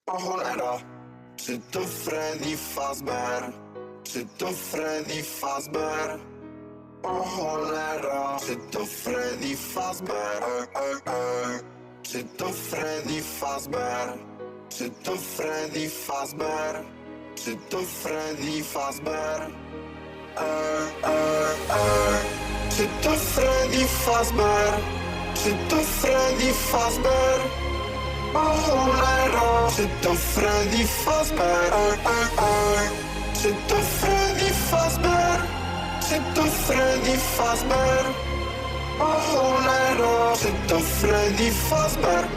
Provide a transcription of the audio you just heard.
O cholera, czy to Freddy Fazbear? Czy to Freddy Fazbear? O cholera, czy to Freddy Fazbear? Czy to Freddy Fazbear? Czy to Freddy Fazbear? Czy to Freddy Fazbear? Czy to Freddy Fazbear? Czy to Freddy Fazbear? O cholera, czy to Freddy Fazbear? Czy to Freddy Fazbear? Czy to Freddy Fazbear? O cholera, czy to Freddy Fazbear?